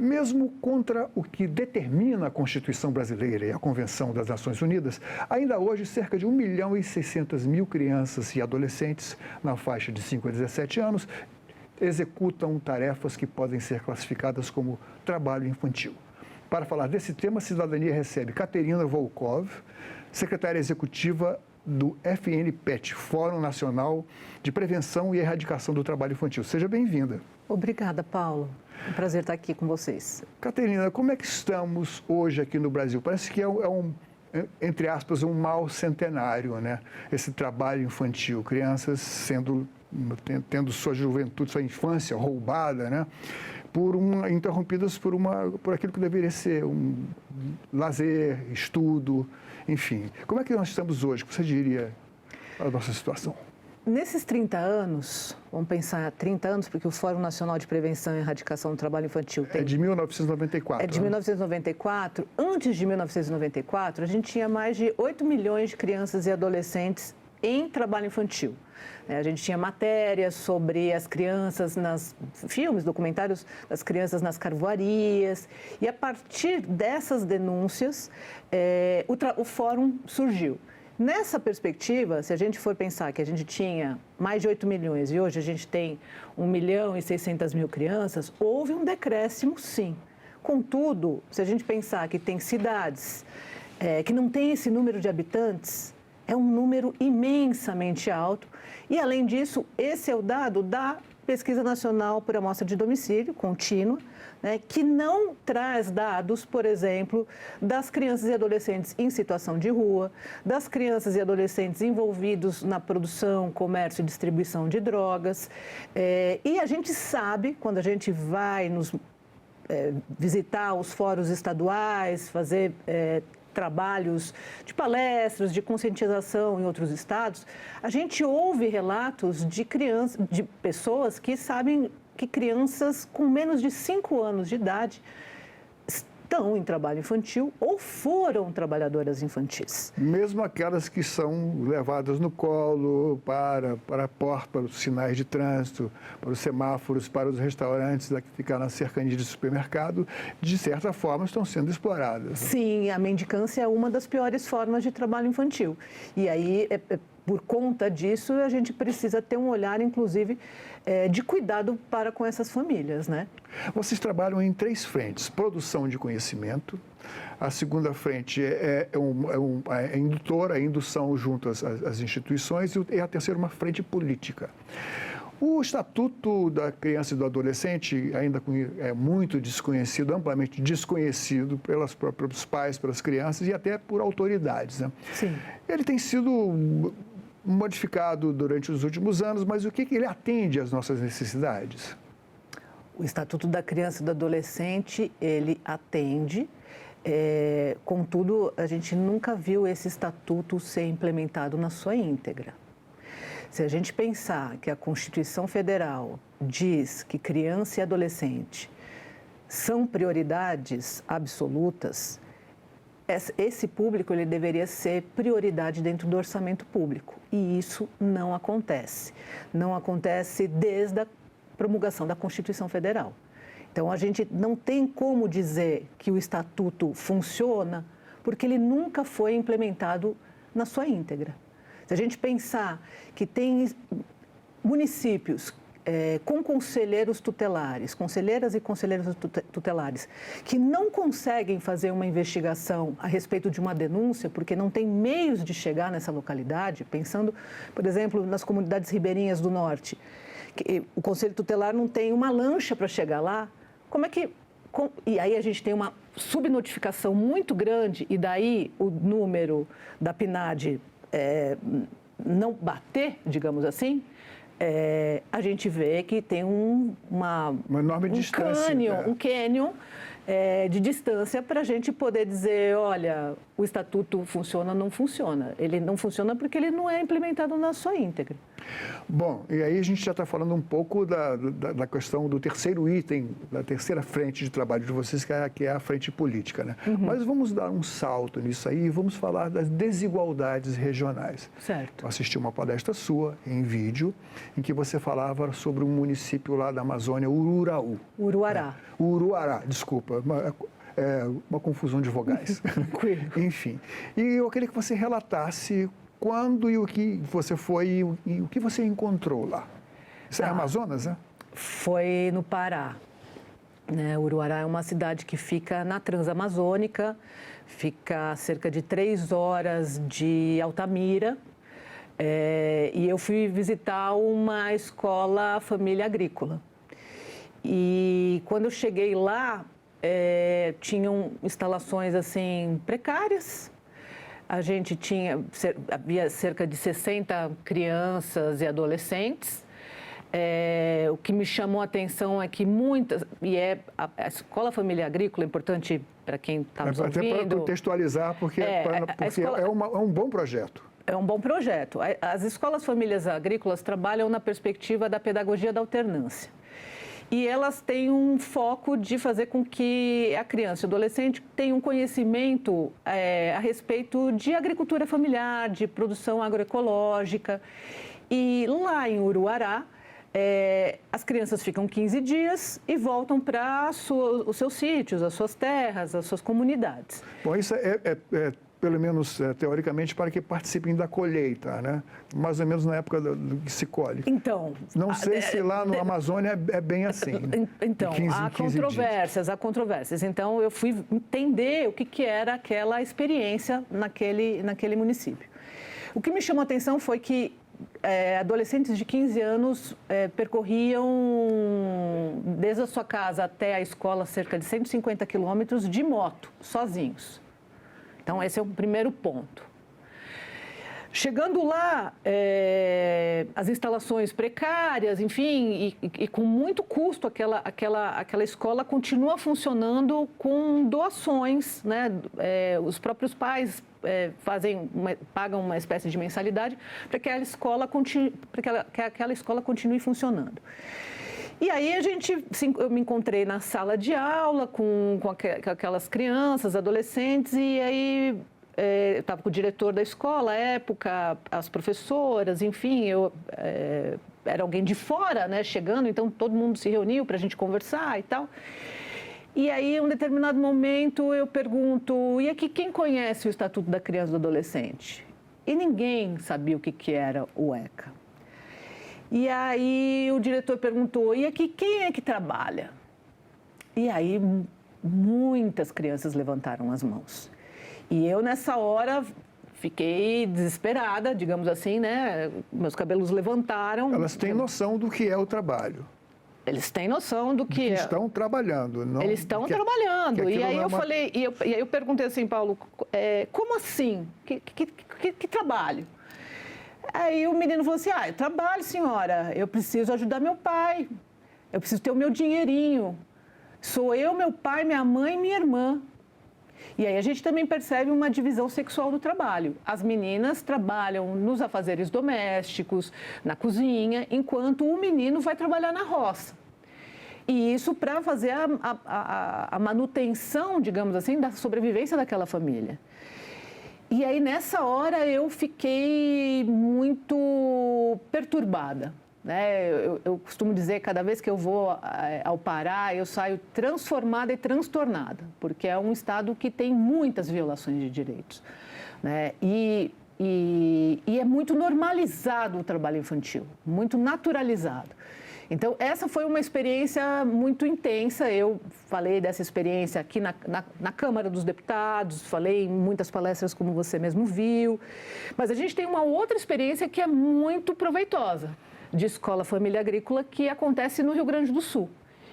Mesmo contra o que determina a Constituição brasileira e a Convenção das Nações Unidas, ainda hoje cerca de 1.600.000 crianças e adolescentes na faixa de 5 a 17 anos executam tarefas que podem ser classificadas como trabalho infantil. Para falar desse tema, a Cidadania recebe Katerina Volkov, secretária executiva do FNPET, Fórum Nacional de Prevenção e Erradicação do Trabalho Infantil. Seja bem-vinda. Obrigada, Paulo. É um prazer estar aqui com vocês. Katerina, como é que estamos hoje aqui no Brasil? Parece que entre aspas, um mal centenário, né? Esse trabalho infantil, crianças tendo sua juventude, sua infância roubada, né? Interrompidas por aquilo que deveria ser um lazer, estudo, enfim. Como é que nós estamos hoje? O que você diria a nossa situação? Nesses 30 anos, vamos pensar 30 anos, porque o Fórum Nacional de Prevenção e Erradicação do Trabalho Infantil tem... É de 1994. É de 1994. Antes de 1994, a gente tinha mais de 8 milhões de crianças e adolescentes em trabalho infantil. A gente tinha matérias sobre as crianças filmes, documentários das crianças nas carvoarias. E a partir dessas denúncias, o fórum surgiu. Nessa perspectiva, se a gente for pensar que a gente tinha mais de 8 milhões e hoje a gente tem 1.600.000 crianças, houve um decréscimo, sim. Contudo, se a gente pensar que tem cidades que não têm esse número de habitantes, é um número imensamente alto. E, além disso, esse é o dado da Pesquisa Nacional por Amostra de Domicílio, contínua, né, que não traz dados, por exemplo, das crianças e adolescentes em situação de rua, das crianças e adolescentes envolvidos na produção, comércio e distribuição de drogas. E a gente sabe, quando a gente vai visitar os fóruns estaduais, fazer trabalhos de palestras, de conscientização em outros estados, a gente ouve relatos de pessoas que sabem que crianças com menos de 5 anos de idade estão em trabalho infantil ou foram trabalhadoras infantis. Mesmo aquelas que são levadas no colo para a porta, para os sinais de trânsito, para os semáforos, para os restaurantes que ficam na cercania de supermercado, de certa forma estão sendo exploradas. Sim, a mendicância é uma das piores formas de trabalho infantil. E aí, por conta disso, a gente precisa ter um olhar, inclusive, de cuidado para com essas famílias, né? Vocês trabalham em 3 frentes: produção de conhecimento, a segunda frente é a indutora, a indução junto às instituições, e a terceira uma frente política. O Estatuto da Criança e do Adolescente ainda é muito desconhecido, amplamente desconhecido pelos pais, pelas crianças e até por autoridades, né? Sim. Ele tem sido modificado durante os últimos anos, mas o que ele atende às nossas necessidades? O Estatuto da Criança e do Adolescente, ele atende, contudo, a gente nunca viu esse estatuto ser implementado na sua íntegra. Se a gente pensar que a Constituição Federal diz que criança e adolescente são prioridades absolutas, esse público ele deveria ser prioridade dentro do orçamento público. E isso não acontece. Não acontece desde a promulgação da Constituição Federal. Então, a gente não tem como dizer que o Estatuto funciona, porque ele nunca foi implementado na sua íntegra. Se a gente pensar que tem municípios com conselheiros tutelares, conselheiras e conselheiros tutelares, que não conseguem fazer uma investigação a respeito de uma denúncia, porque não tem meios de chegar nessa localidade, pensando, por exemplo, nas comunidades ribeirinhas do norte, que o conselho tutelar não tem uma lancha para chegar lá, como é que... E aí a gente tem uma subnotificação muito grande, e daí o número da PNAD não bater, digamos assim, a gente vê que tem uma enorme distância, um cânion de distância para a gente poder dizer, olha, o Estatuto funciona ou não funciona. Ele não funciona porque ele não é implementado na sua íntegra. Bom, e aí a gente já está falando um pouco da questão do terceiro item, da terceira frente de trabalho de vocês, que é a frente política, né? Mas vamos dar um salto nisso aí e vamos falar das desigualdades regionais. Certo. Eu assisti uma palestra sua, em vídeo, em que você falava sobre um município lá da Amazônia, Ururaú. Uruará. Uruará, desculpa. Uma confusão de vogais. Enfim. E eu queria que você relatasse quando e o que você foi e o que você encontrou lá. Isso é Amazonas, né? Foi no Pará. Uruará é uma cidade que fica na Transamazônica, fica a cerca de 3 horas de Altamira. E eu fui visitar uma escola família agrícola. E quando eu cheguei lá, tinham instalações assim precárias. A gente havia cerca de 60 crianças e adolescentes. O que me chamou a atenção é que muitas, a Escola Família Agrícola, é importante para quem está nos ouvindo. Até para contextualizar, porque é um bom projeto. É um bom projeto. As escolas famílias agrícolas trabalham na perspectiva da pedagogia da alternância. E elas têm um foco de fazer com que a criança e o adolescente tenham um conhecimento a respeito de agricultura familiar, de produção agroecológica. E lá em Uruará, as crianças ficam 15 dias e voltam para os seus sítios, as suas terras, as suas comunidades. Bom, isso pelo menos teoricamente, para que participem da colheita, né? Mais ou menos na época do que se colhe. Então... Não sei se lá no Amazônia é bem assim. Então, há controvérsias. Então, eu fui entender o que era aquela experiência naquele município. O que me chamou a atenção foi que adolescentes de 15 anos percorriam desde a sua casa até a escola cerca de 150 quilômetros de moto, sozinhos. Então, esse é o primeiro ponto. Chegando lá, as instalações precárias, enfim, e com muito custo, aquela escola continua funcionando com doações, né? Os próprios pais pagam uma espécie de mensalidade para que aquela escola continue funcionando. E aí eu me encontrei na sala de aula com aquelas crianças, adolescentes, e aí eu estava com o diretor da escola à época, as professoras, enfim, era alguém de fora, né, chegando, então todo mundo se reuniu para a gente conversar e tal. E aí, em um determinado momento, eu pergunto, e aqui quem conhece o Estatuto da Criança e do Adolescente? E ninguém sabia o que era o ECA. E aí o diretor perguntou, e aqui quem é que trabalha? E aí muitas crianças levantaram as mãos. E eu, nessa hora, fiquei desesperada, digamos assim, né? Meus cabelos levantaram. Elas têm noção do que é o trabalho. Eles têm noção do que é. Estão trabalhando. Não, eles estão trabalhando. E aí eu falei, e aí eu perguntei assim, Paulo, como assim? Que trabalho? Aí o menino falou assim, eu trabalho, senhora, eu preciso ajudar meu pai, eu preciso ter o meu dinheirinho. Sou eu, meu pai, minha mãe e minha irmã. E aí a gente também percebe uma divisão sexual do trabalho. As meninas trabalham nos afazeres domésticos, na cozinha, enquanto o menino vai trabalhar na roça. E isso para fazer a manutenção, digamos assim, da sobrevivência daquela família. E aí, nessa hora, eu fiquei muito perturbada, né? Eu costumo dizer, cada vez que eu vou ao Pará, eu saio transformada e transtornada, porque é um estado que tem muitas violações de direitos, né? E é muito normalizado o trabalho infantil, muito naturalizado. Então, essa foi uma experiência muito intensa. Eu falei dessa experiência aqui na Câmara dos Deputados, falei em muitas palestras, como você mesmo viu. Mas a gente tem uma outra experiência que é muito proveitosa, de escola família agrícola, que acontece no Rio Grande do Sul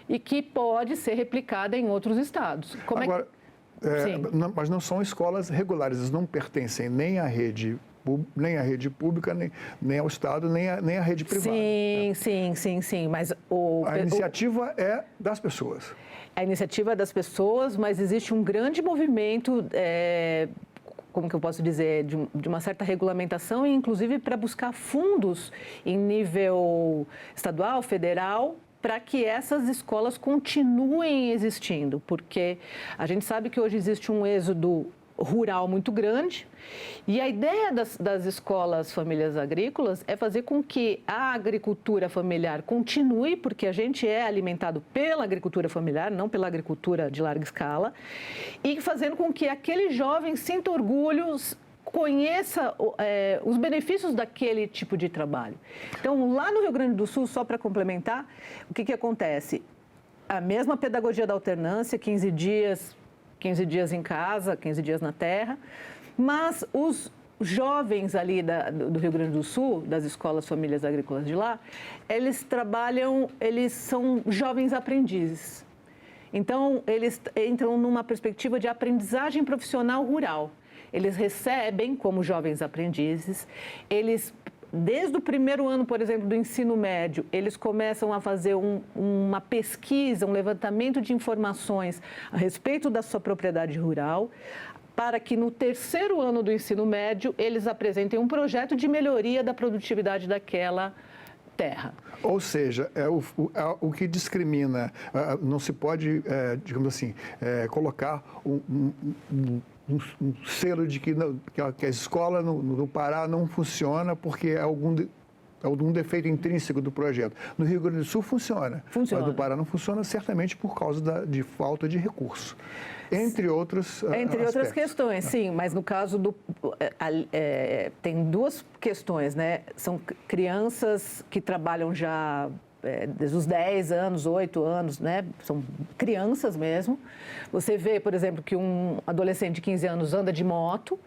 e que pode ser replicada em outros estados. Agora, mas não são escolas regulares, eles não pertencem nem à rede pública, nem ao Estado, nem à rede privada. Sim. Mas a iniciativa é das pessoas. A iniciativa é das pessoas, mas existe um grande movimento como que eu posso dizer, de uma certa regulamentação e, inclusive, para buscar fundos em nível estadual, federal, para que essas escolas continuem existindo, porque a gente sabe que hoje existe um êxodo rural muito grande e a ideia das escolas famílias agrícolas é fazer com que a agricultura familiar continue, porque a gente é alimentado pela agricultura familiar, não pela agricultura de larga escala, e fazendo com que aquele jovem sinta orgulho, conheça os benefícios daquele tipo de trabalho. Então, lá no Rio Grande do Sul, só para complementar, o que acontece? A mesma pedagogia da alternância, 15 dias em casa, 15 dias na terra, mas os jovens ali do Rio Grande do Sul, das escolas famílias agrícolas de lá, eles são jovens aprendizes. Então, eles entram numa perspectiva de aprendizagem profissional rural. Eles recebem como jovens aprendizes, desde o primeiro ano, por exemplo, do ensino médio, eles começam a fazer uma pesquisa, um levantamento de informações a respeito da sua propriedade rural, para que no terceiro ano do ensino médio eles apresentem um projeto de melhoria da produtividade daquela terra. Ou seja, o que discrimina, não se pode, digamos assim, colocar um selo de que a escola no Pará não funciona porque é algum defeito intrínseco do projeto. No Rio Grande do Sul funciona. Mas no Pará não funciona certamente por causa de falta de recurso. Entre outros outras questões, sim, mas no caso tem duas questões, né? São crianças que trabalham já desde os 10 anos, 8 anos, né? São crianças mesmo. Você vê, por exemplo, que um adolescente de 15 anos anda de moto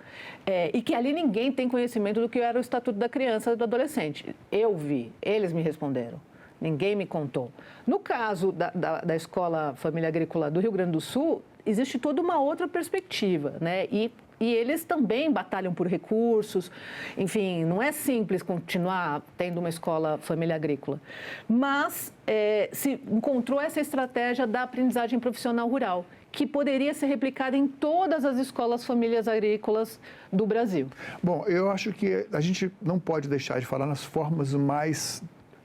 e que ali ninguém tem conhecimento do que era o Estatuto da Criança e do Adolescente. Eu vi, eles me responderam. Ninguém me contou. No caso da Escola Família Agrícola do Rio Grande do Sul, existe toda uma outra perspectiva, né? E eles também batalham por recursos, enfim, não é simples continuar tendo uma escola família agrícola. Mas se encontrou essa estratégia da aprendizagem profissional rural, que poderia ser replicada em todas as escolas famílias agrícolas do Brasil. Bom, eu acho que a gente não pode deixar de falar nas formas mais,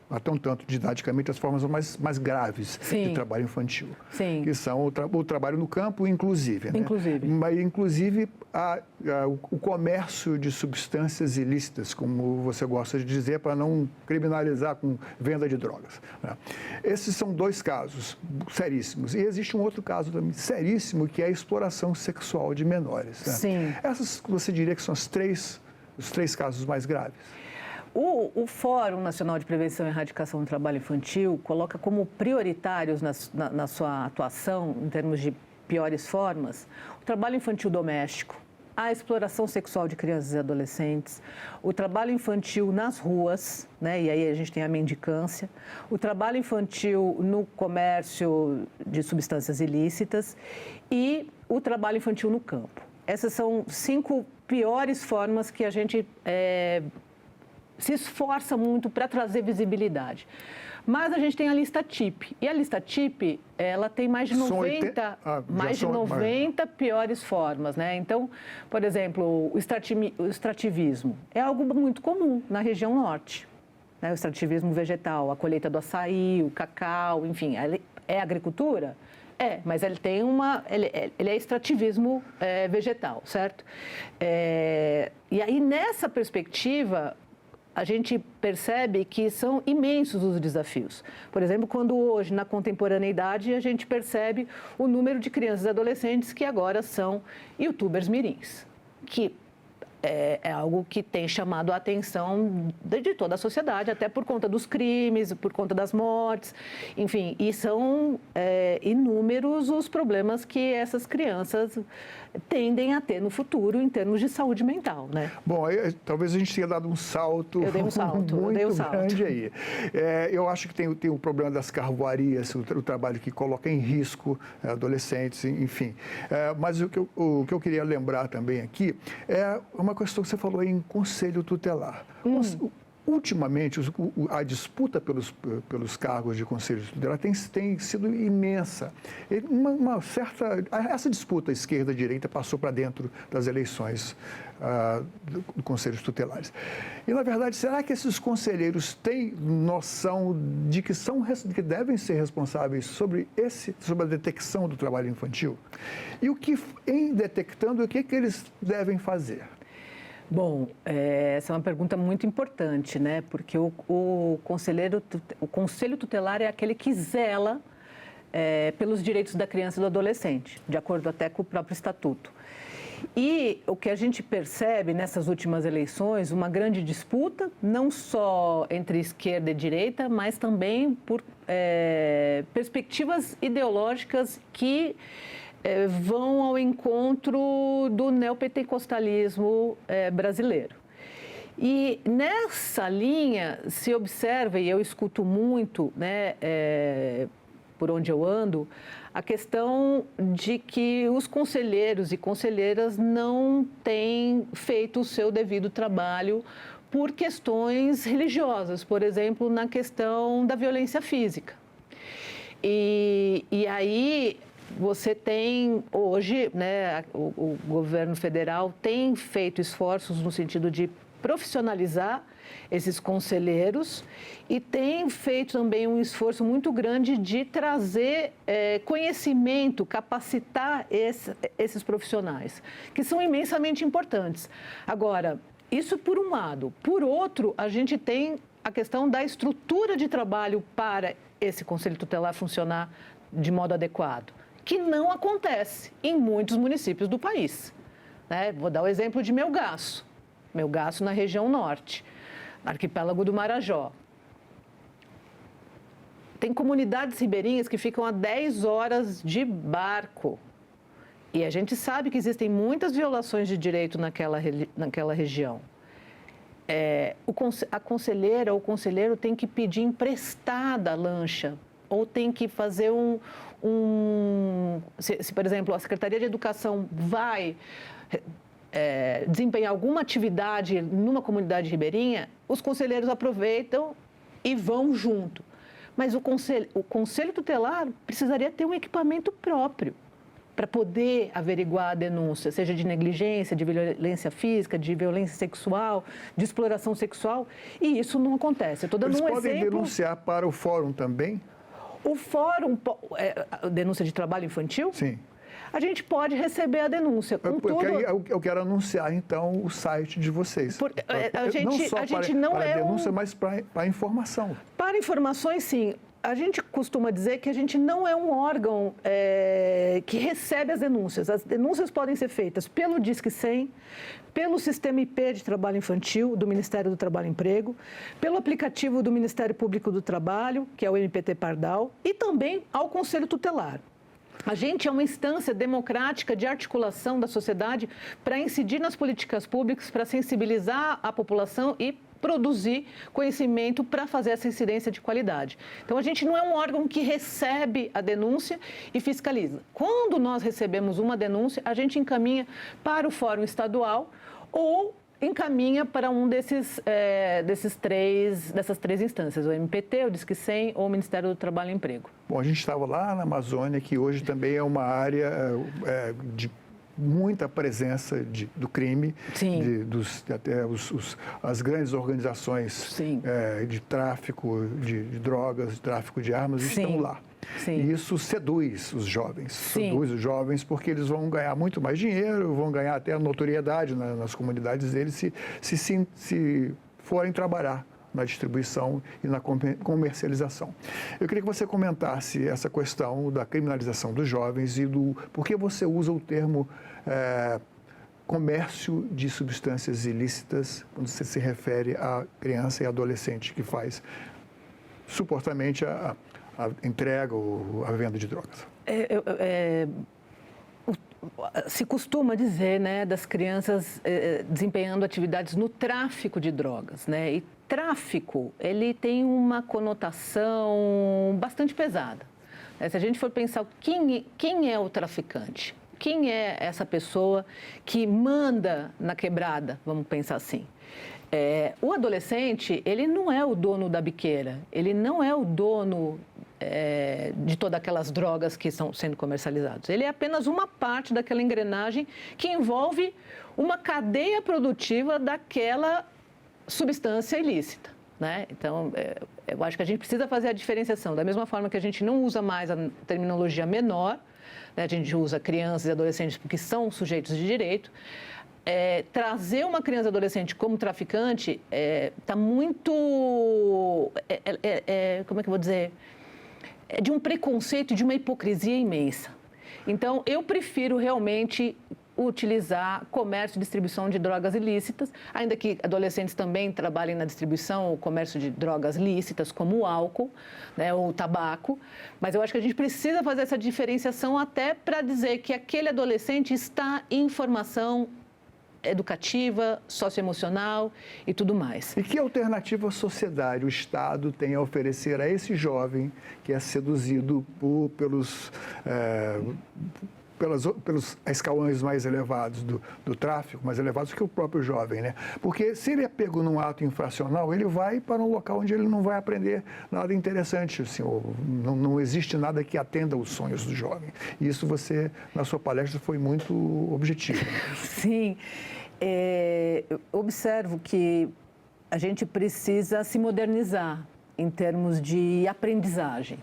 até um tanto didaticamente, as formas mais graves de trabalho infantil. Sim. Que são o trabalho no campo, inclusive. Né? Inclusive. Mas, inclusive, o comércio de substâncias ilícitas, como você gosta de dizer, para não criminalizar com venda de drogas. Né? Esses são dois casos seríssimos. E existe um outro caso também seríssimo, que é a exploração sexual de menores. Né? Sim. Essas, você diria que são os três casos mais graves? O Fórum Nacional de Prevenção e Erradicação do Trabalho Infantil coloca como prioritários na sua atuação, em termos de piores formas, o trabalho infantil doméstico, a exploração sexual de crianças e adolescentes, o trabalho infantil nas ruas, né, e aí a gente tem a mendicância, o trabalho infantil no comércio de substâncias ilícitas e o trabalho infantil no campo. Essas são 5 piores formas que a gente se esforça muito para trazer visibilidade. Mas a gente tem a lista TIP. E a lista TIP, ela tem mais de 90, piores formas, né? Então, por exemplo, o extrativismo é algo muito comum na região norte. Né? O extrativismo vegetal, a colheita do açaí, o cacau, enfim, é agricultura? Mas ele tem ele é extrativismo vegetal, certo? E aí, nessa perspectiva, a gente percebe que são imensos os desafios. Por exemplo, quando hoje, na contemporaneidade, a gente percebe o número de crianças e adolescentes que agora são youtubers mirins, que é algo que tem chamado a atenção de toda a sociedade, até por conta dos crimes, por conta das mortes, enfim, e são inúmeros os problemas que essas crianças tendem a ter no futuro em termos de saúde mental, né? Bom, talvez a gente tenha dado um salto, muito grande aí. Eu acho que tem o problema das carvoarias, o trabalho que coloca em risco adolescentes, enfim. Mas o que eu queria lembrar também aqui é uma questão que você falou em conselho tutelar. ultimamente, a disputa pelos cargos de conselho tutelar tem sido imensa. Essa disputa esquerda-direita passou para dentro das eleições do conselhos tutelares. E, na verdade, será que esses conselheiros têm noção de que devem ser responsáveis sobre a detecção do trabalho infantil? E em detectando, o que eles devem fazer? Bom, essa é uma pergunta muito importante, né? Porque o conselho tutelar é aquele que zela pelos direitos da criança e do adolescente, de acordo até com o próprio estatuto. E o que a gente percebe nessas últimas eleições, uma grande disputa, não só entre esquerda e direita, mas também por perspectivas ideológicas que vão ao encontro do neopentecostalismo brasileiro. E nessa linha se observa, e eu escuto muito, né, por onde eu ando, a questão de que os conselheiros e conselheiras não têm feito o seu devido trabalho por questões religiosas, por exemplo, na questão da violência física. E aí você tem hoje, né, o governo federal tem feito esforços no sentido de profissionalizar esses conselheiros e tem feito também um esforço muito grande de trazer conhecimento, capacitar esses profissionais, que são imensamente importantes. Agora, isso por um lado. Por outro, a gente tem a questão da estrutura de trabalho para esse conselho tutelar funcionar de modo adequado, que não acontece em muitos municípios do país, né? Vou dar o exemplo de Melgaço na região norte, arquipélago do Marajó. Tem comunidades ribeirinhas que ficam a 10 horas de barco. E a gente sabe que existem muitas violações de direito naquela região. A conselheira ou o conselheiro tem que pedir emprestada a lancha, ou tem que fazer se, por exemplo, a Secretaria de Educação vai desempenhar alguma atividade numa comunidade ribeirinha, os conselheiros aproveitam e vão junto. Mas o conselho tutelar precisaria ter um equipamento próprio para poder averiguar a denúncia, seja de negligência, de violência física, de violência sexual, de exploração sexual, e isso não acontece. Estou dando Eles um podem exemplo. denunciar para o fórum também? O fórum, denúncia de trabalho infantil? Sim. A gente pode receber a denúncia. Eu quero anunciar, então, o site de vocês. Não só para a denúncia, mas para a informação. Para informações, sim. A gente costuma dizer que a gente não é um órgão que recebe as denúncias. As denúncias podem ser feitas pelo Disque 100, pelo Sistema IP de Trabalho Infantil do Ministério do Trabalho e Emprego, pelo aplicativo do Ministério Público do Trabalho, que é o MPT Pardal, e também ao Conselho Tutelar. A gente é uma instância democrática de articulação da sociedade para incidir nas políticas públicas, para sensibilizar a população e produzir conhecimento para fazer essa incidência de qualidade. Então, a gente não é um órgão que recebe a denúncia e fiscaliza. Quando nós recebemos uma denúncia, a gente encaminha para o Fórum Estadual ou encaminha para um dessas três instâncias, o MPT, o Disque 100 ou o Ministério do Trabalho e Emprego. Bom, a gente estava lá na Amazônia, que hoje também é uma área de muita presença do crime, até as grandes organizações de tráfico de drogas, de tráfico de armas estão lá. Sim. E isso seduz os jovens, porque eles vão ganhar muito mais dinheiro, vão ganhar até a notoriedade nas comunidades deles se forem trabalhar na distribuição e na comercialização. Eu queria que você comentasse essa questão da criminalização dos jovens e por que você usa o termo comércio de substâncias ilícitas quando você se refere à criança e adolescente que faz supostamente a entrega ou a venda de drogas. Se costuma dizer, né, das crianças desempenhando atividades no tráfico de drogas, né? E tráfico, ele tem uma conotação bastante pesada. Se a gente for pensar quem é o traficante, quem é essa pessoa que manda na quebrada, vamos pensar assim. O adolescente, ele não é o dono da biqueira, ele não é o dono de todas aquelas drogas que estão sendo comercializadas. Ele é apenas uma parte daquela engrenagem que envolve uma cadeia produtiva daquela substância ilícita, né? Então, eu acho que a gente precisa fazer a diferenciação. Da mesma forma que a gente não usa mais a terminologia menor, né? A gente usa crianças e adolescentes porque são sujeitos de direito. Trazer uma criança e adolescente como traficante está muito... como é que eu vou dizer? É de um preconceito e de uma hipocrisia imensa. Então, eu prefiro realmente utilizar comércio e distribuição de drogas ilícitas, ainda que adolescentes também trabalhem na distribuição ou comércio de drogas lícitas, como o álcool, né, ou o tabaco, mas eu acho que a gente precisa fazer essa diferenciação até para dizer que aquele adolescente está em formação educativa, socioemocional e tudo mais. E que alternativa a sociedade, o Estado tem a oferecer a esse jovem que é seduzido pelos escalões mais elevados do tráfico, mais elevados que o próprio jovem, né? Porque se ele é pego num ato infracional, ele vai para um local onde ele não vai aprender nada interessante, assim, não existe nada que atenda os sonhos do jovem. E isso você, na sua palestra, foi muito objetivo. Sim, eu observo que a gente precisa se modernizar em termos de aprendizagem.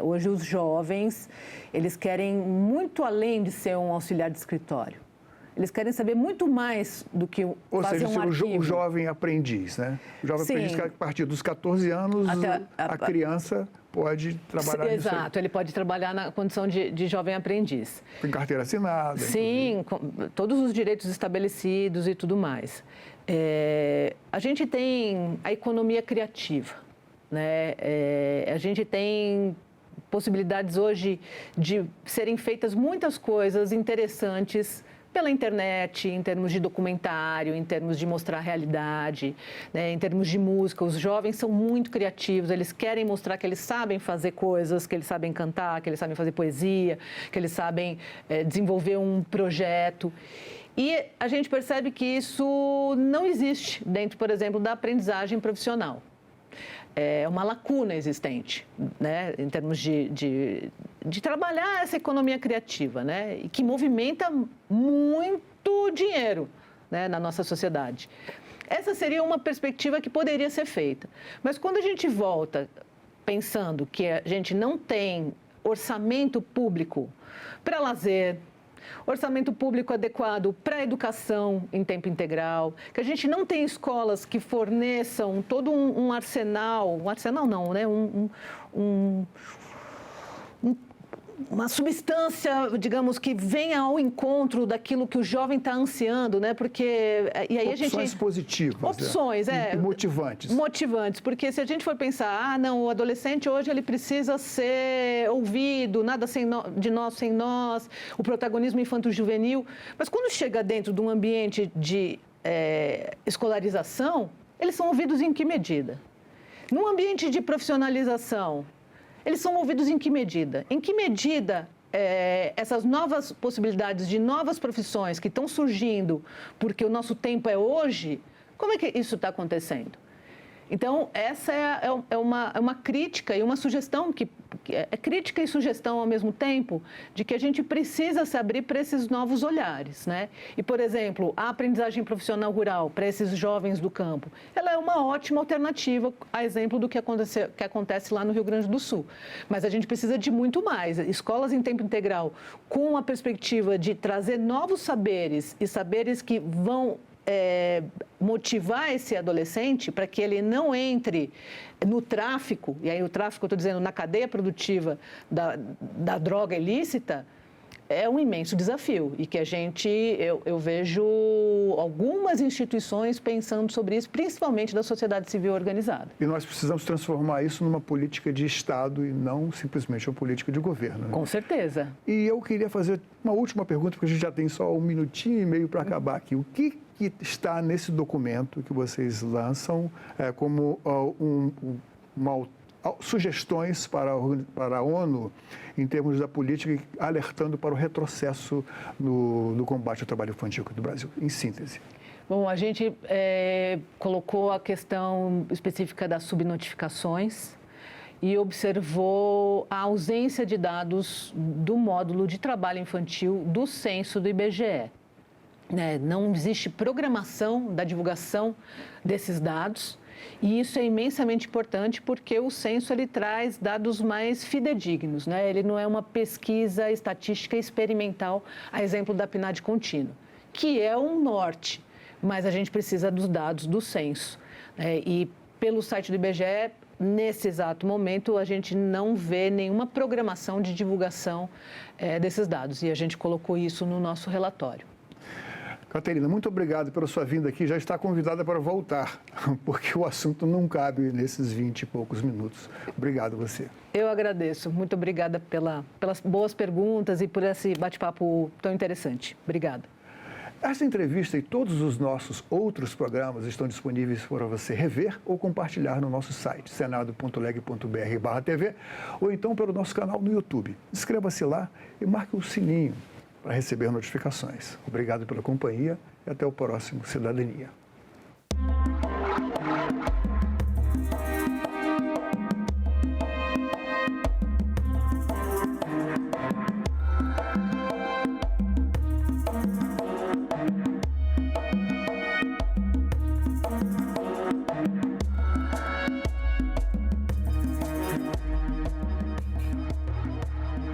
Hoje os jovens, eles querem muito além de ser um auxiliar de escritório. Eles querem saber muito mais do que fazer um arquivo. O jovem aprendiz, né? O jovem aprendiz, a partir dos 14 anos, a criança pode trabalhar nisso. Exato, ele pode trabalhar na condição de jovem aprendiz. Com carteira assinada. Sim, com todos os direitos estabelecidos e tudo mais. A gente tem a economia criativa, né? A gente tem possibilidades hoje de serem feitas muitas coisas interessantes pela internet, em termos de documentário, em termos de mostrar a realidade, né? Em termos de música. Os jovens são muito criativos, eles querem mostrar que eles sabem fazer coisas, que eles sabem cantar, que eles sabem fazer poesia, que eles sabem desenvolver um projeto. E a gente percebe que isso não existe dentro, por exemplo, da aprendizagem profissional. É uma lacuna existente, né, em termos de trabalhar essa economia criativa, né, e que movimenta muito dinheiro, né, na nossa sociedade. Essa seria uma perspectiva que poderia ser feita. Mas quando a gente volta pensando que a gente não tem orçamento público para lazer, orçamento público adequado para a educação em tempo integral, que a gente não tem escolas que forneçam todo um arsenal não, né? Uma substância, digamos, que venha ao encontro daquilo que o jovem está ansiando, né? Porque e aí opções positivas. Opções, e motivantes. Motivantes, porque se a gente for pensar, não, o adolescente hoje ele precisa ser ouvido, nada de nós sem nós, o protagonismo infanto-juvenil, mas quando chega dentro de um ambiente de escolarização, eles são ouvidos em que medida? Num ambiente de profissionalização, eles são ouvidos em que medida? Em que medida essas novas possibilidades de novas profissões que estão surgindo, porque o nosso tempo é hoje, como é que isso está acontecendo? Então, essa é uma crítica e uma sugestão, que é crítica e sugestão ao mesmo tempo, de que a gente precisa se abrir para esses novos olhares, né? E, por exemplo, a aprendizagem profissional rural para esses jovens do campo, ela é uma ótima alternativa, a exemplo do que acontece lá no Rio Grande do Sul. Mas a gente precisa de muito mais. Escolas em tempo integral, com a perspectiva de trazer novos saberes e saberes que vão motivar esse adolescente para que ele não entre no tráfico, e aí o tráfico, eu estou dizendo, na cadeia produtiva da droga ilícita, é um imenso desafio e que eu vejo algumas instituições pensando sobre isso, principalmente da sociedade civil organizada. E nós precisamos transformar isso numa política de Estado e não simplesmente uma política de governo, né? Com certeza. E eu queria fazer uma última pergunta, porque a gente já tem só 1 minutinho e meio para acabar aqui. O que está nesse documento que vocês lançam como sugestões para a ONU em termos da política, alertando para o retrocesso no combate ao trabalho infantil aqui do Brasil, em síntese? Bom, a gente colocou a questão específica das subnotificações e observou a ausência de dados do módulo de trabalho infantil do censo do IBGE. Não existe programação da divulgação desses dados e isso é imensamente importante porque o censo ele traz dados mais fidedignos, Ele não é uma pesquisa estatística experimental, a exemplo da PNAD contínua, que é um norte, mas a gente precisa dos dados do censo. E pelo site do IBGE, nesse exato momento, a gente não vê nenhuma programação de divulgação desses dados e a gente colocou isso no nosso relatório. Caterina, muito obrigado pela sua vinda aqui. Já está convidada para voltar, porque o assunto não cabe nesses 20 e poucos minutos. Obrigado a você. Eu agradeço. Muito obrigada pelas boas perguntas e por esse bate-papo tão interessante. Obrigada. Essa entrevista e todos os nossos outros programas estão disponíveis para você rever ou compartilhar no nosso site, senado.leg.br/TV, ou então pelo nosso canal no YouTube. Inscreva-se lá e marque o sininho para receber notificações. Obrigado pela companhia e até o próximo Cidadania.